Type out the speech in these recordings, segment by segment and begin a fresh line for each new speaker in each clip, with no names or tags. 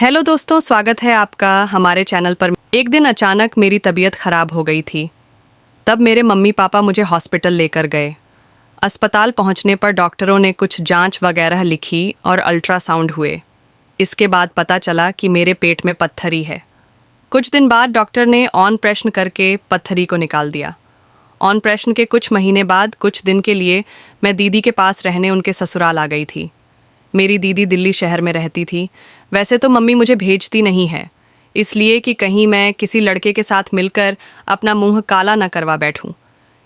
Hello दोस्तों, स्वागत है आपका हमारे चैनल पर। एक दिन अचानक मेरी तबीयत खराब हो गई थी। तब मेरे मम्मी पापा मुझे हॉस्पिटल लेकर गए। अस्पताल पहुंचने पर डॉक्टरों ने कुछ जांच वगैरह लिखी और अल्ट्रासाउंड हुए। इसके बाद पता चला कि मेरे पेट में पत्थरी है। कुछ दिन बाद डॉक्टर ने ऑन प्रश्न करके पत्थरी को निकाल दिया। ऑन प्रश्न के कुछ महीने बाद कुछ दिन के लिए मैं दीदी के पास रहने उनके ससुराल आ गई थी। मेरी दीदी दिल्ली शहर में रहती थी। वैसे तो मम्मी मुझे भेजती नहीं है, इसलिए कि कहीं मैं किसी लड़के के साथ मिलकर अपना मुंह काला न करवा बैठूं,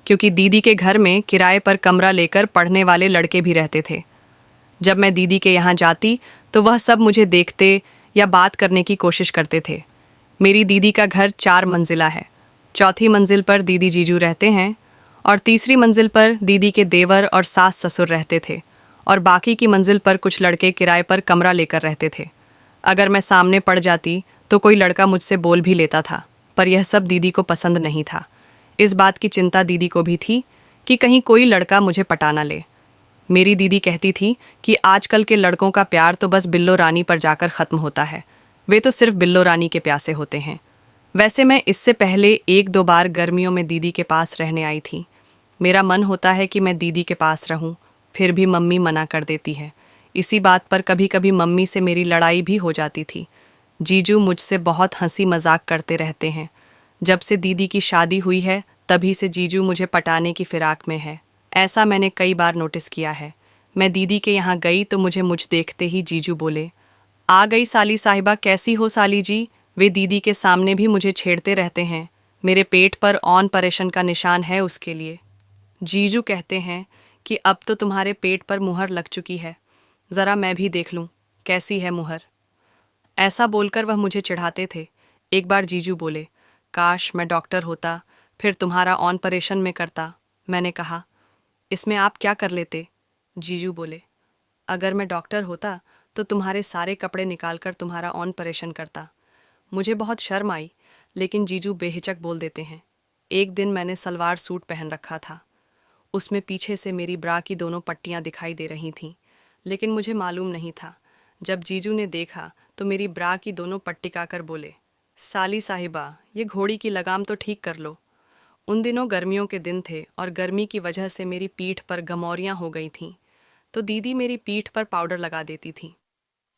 क्योंकि दीदी के घर में किराए पर कमरा लेकर पढ़ने वाले लड़के भी रहते थे। जब मैं दीदी के यहाँ जाती तो वह सब मुझे देखते या बात करने की कोशिश करते थे। मेरी दीदी का घर 4 मंजिला है। चौथी मंजिल पर दीदी जीजू रहते हैं और तीसरी मंजिल पर दीदी के देवर और सास ससुर रहते थे और बाकी की मंजिल पर कुछ लड़के किराए पर कमरा लेकर रहते थे। अगर मैं सामने पड़ जाती तो कोई लड़का मुझसे बोल भी लेता था, पर यह सब दीदी को पसंद नहीं था। इस बात की चिंता दीदी को भी थी कि कहीं कोई लड़का मुझे पटा ना ले। मेरी दीदी कहती थी कि आजकल के लड़कों का प्यार तो बस बिल्लो रानी पर जाकर ख़त्म होता है। वे तो सिर्फ बिल्लो रानी के प्यासे होते हैं। वैसे मैं इससे पहले 1-2 बार गर्मियों में दीदी के पास रहने आई थी। मेरा मन होता है कि मैं दीदी के पास रहूं, फिर भी मम्मी मना कर देती है। इसी बात पर कभी कभी मम्मी से मेरी लड़ाई भी हो जाती थी। जीजू मुझसे बहुत हंसी मजाक करते रहते हैं। जब से दीदी की शादी हुई है तभी से जीजू मुझे पटाने की फिराक में है। ऐसा मैंने कई बार नोटिस किया है। मैं दीदी के यहाँ गई तो मुझ देखते ही जीजू बोले, आ गई साली साहिबा, कैसी हो साली जी। वे दीदी के सामने भी मुझे छेड़ते रहते हैं। मेरे पेट पर ऑन परेशन का निशान है उसके लिए। जीजू कहते हैं कि अब तो तुम्हारे पेट पर मुहर लग चुकी है, ज़रा मैं भी देख लूं कैसी है मुहर। ऐसा बोलकर वह मुझे चिढ़ाते थे। एक बार जीजू बोले, काश मैं डॉक्टर होता, फिर तुम्हारा ऑन परेशन में करता। मैंने कहा, इसमें आप क्या कर लेते। जीजू बोले, अगर मैं डॉक्टर होता तो तुम्हारे सारे कपड़े निकालकर तुम्हारा ऑन परेशन करता। मुझे बहुत शर्म आई, लेकिन जीजू बेहिचक बोल देते हैं। एक दिन मैंने सलवार सूट पहन रखा था। उसमें पीछे से मेरी ब्रा की दोनों पट्टियां दिखाई दे रही थीं, लेकिन मुझे मालूम नहीं था। जब जीजू ने देखा तो मेरी ब्रा की दोनों पट्टी काकर बोले, साली साहिबा, ये घोड़ी की लगाम तो ठीक कर लो। उन दिनों गर्मियों के दिन थे और गर्मी की वजह से मेरी पीठ पर गमौरियां हो गई थीं, तो दीदी मेरी पीठ पर पाउडर लगा देती थी।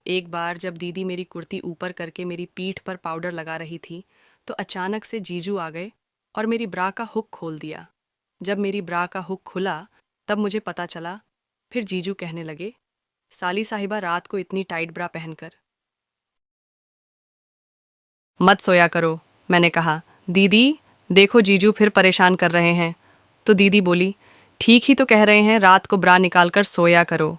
एक बार जब दीदी मेरी कुर्ती ऊपर करके मेरी पीठ पर पाउडर लगा रही थी तो अचानक से जीजू आ गए और मेरी ब्रा का हुक खोल दिया। जब मेरी ब्रा का हुक खुला तब मुझे पता चला। फिर जीजू कहने लगे, साली साहिबा, रात को इतनी टाइट ब्रा पहनकर मत सोया करो। मैंने कहा, दीदी देखो जीजू फिर परेशान कर रहे हैं। तो दीदी बोली, ठीक ही तो कह रहे हैं, रात को ब्रा निकाल कर सोया करो।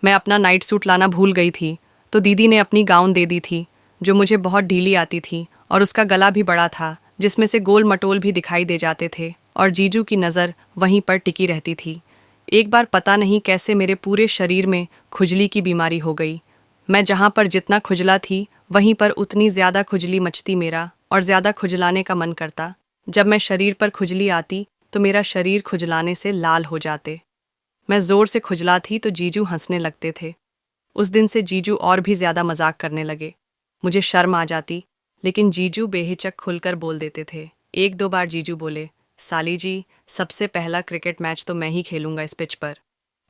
मैं अपना नाइट सूट लाना भूल गई थी तो दीदी ने अपनी गाउन दे दी थी, जो मुझे बहुत ढीली आती थी और उसका गला भी बड़ा था, जिसमें से गोल मटोल भी दिखाई दे जाते थे, और जीजू की नज़र वहीं पर टिकी रहती थी। एक बार पता नहीं कैसे मेरे पूरे शरीर में खुजली की बीमारी हो गई। मैं जहाँ पर जितना खुजला थी वहीं पर उतनी ज़्यादा खुजली मचती मेरा, और ज़्यादा खुजलाने का मन करता। जब मैं शरीर पर खुजली आती तो मेरा शरीर खुजलाने से लाल हो जाते। मैं ज़ोर से खुजला थी तो जीजू हंसने लगते थे। उस दिन से जीजू और भी ज़्यादा मजाक करने लगे। मुझे शर्म आ जाती, लेकिन जीजू बेहिचक खुलकर बोल देते थे। 1-2 बार जीजू बोले, साली जी, सबसे पहला क्रिकेट मैच तो मैं ही खेलूंगा इस पिच पर।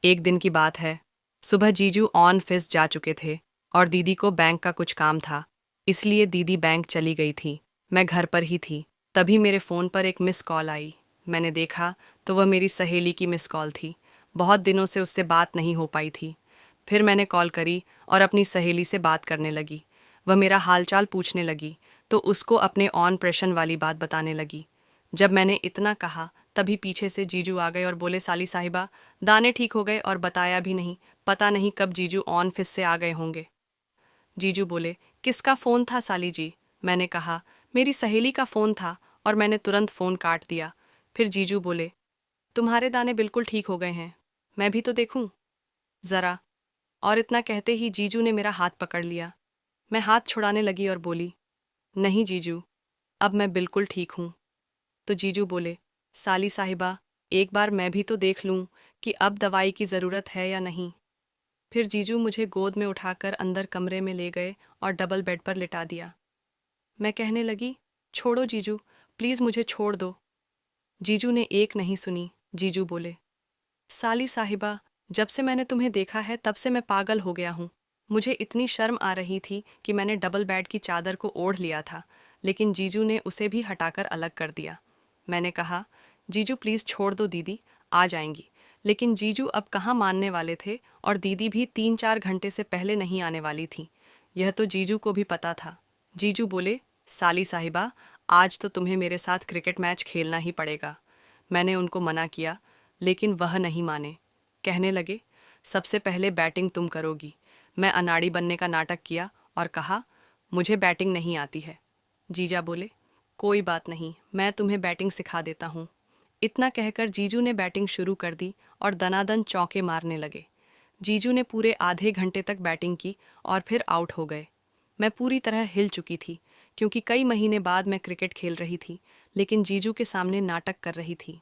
एक दिन की बात है, सुबह जीजू ऑन ऑफिस जा चुके थे और दीदी को बैंक का कुछ काम था, इसलिए दीदी बैंक चली गई थी। मैं घर पर ही थी। तभी मेरे फ़ोन पर एक मिस कॉल आई। मैंने देखा तो वह मेरी सहेली की मिस कॉल थी। बहुत दिनों से उससे बात नहीं हो पाई थी। फिर मैंने कॉल करी और अपनी सहेली से बात करने लगी। वह मेरा हालचाल पूछने लगी तो उसको अपने ऑन प्रेशन वाली बात बताने लगी। जब मैंने इतना कहा तभी पीछे से जीजू आ गए और बोले, साली साहिबा, दाने ठीक हो गए और बताया भी नहीं। पता नहीं कब जीजू ऑन फिस से आ गए होंगे। जीजू बोले, किसका फ़ोन था साली जी। मैंने कहा, मेरी सहेली का फ़ोन था, और मैंने तुरंत फ़ोन काट दिया। फिर जीजू बोले, तुम्हारे दाने बिल्कुल ठीक हो गए हैं, मैं भी तो देखूं ज़रा। और इतना कहते ही जीजू ने मेरा हाथ पकड़ लिया। मैं हाथ छुड़ाने लगी और बोली, नहीं जीजू, अब मैं बिल्कुल ठीक हूँ। तो जीजू बोले, साली साहिबा, एक बार मैं भी तो देख लूँ कि अब दवाई की ज़रूरत है या नहीं। फिर जीजू मुझे गोद में उठाकर अंदर कमरे में ले गए और डबल बेड पर लिटा दिया। मैं कहने लगी, छोड़ो जीजू, प्लीज़ मुझे छोड़ दो। जीजू ने एक नहीं सुनी। जीजू बोले, साली साहिबा, जब से मैंने तुम्हें देखा है तब से मैं पागल हो गया हूँ। मुझे इतनी शर्म आ रही थी कि मैंने डबल बेड की चादर को ओढ़ लिया था, लेकिन जीजू ने उसे भी हटाकर अलग कर दिया। मैंने कहा, जीजू प्लीज़ छोड़ दो दीदी, आ जाएंगी। लेकिन जीजू अब कहाँ मानने वाले थे और दीदी भी 3-4 घंटे से पहले नहीं आने वाली थी। यह तो जीजू को भी पता था। जीजू बोले, साली साहिबा, आज तो तुम्हें मेरे साथ क्रिकेट मैच खेलना ही पड़ेगा। मैंने उनको मना किया, लेकिन वह नहीं माने। कहने लगे, सबसे पहले बैटिंग तुम करोगी। मैं अनाड़ी बनने का नाटक किया और कहा, मुझे बैटिंग नहीं आती है। जीजा बोले, कोई बात नहीं, मैं तुम्हें बैटिंग सिखा देता हूँ। इतना कहकर जीजू ने बैटिंग शुरू कर दी और दनादन चौके मारने लगे। जीजू ने पूरे आधे घंटे तक बैटिंग की और फिर आउट हो गए। मैं पूरी तरह हिल चुकी थी, क्योंकि कई महीने बाद मैं क्रिकेट खेल रही थी, लेकिन जीजू के सामने नाटक कर रही थी।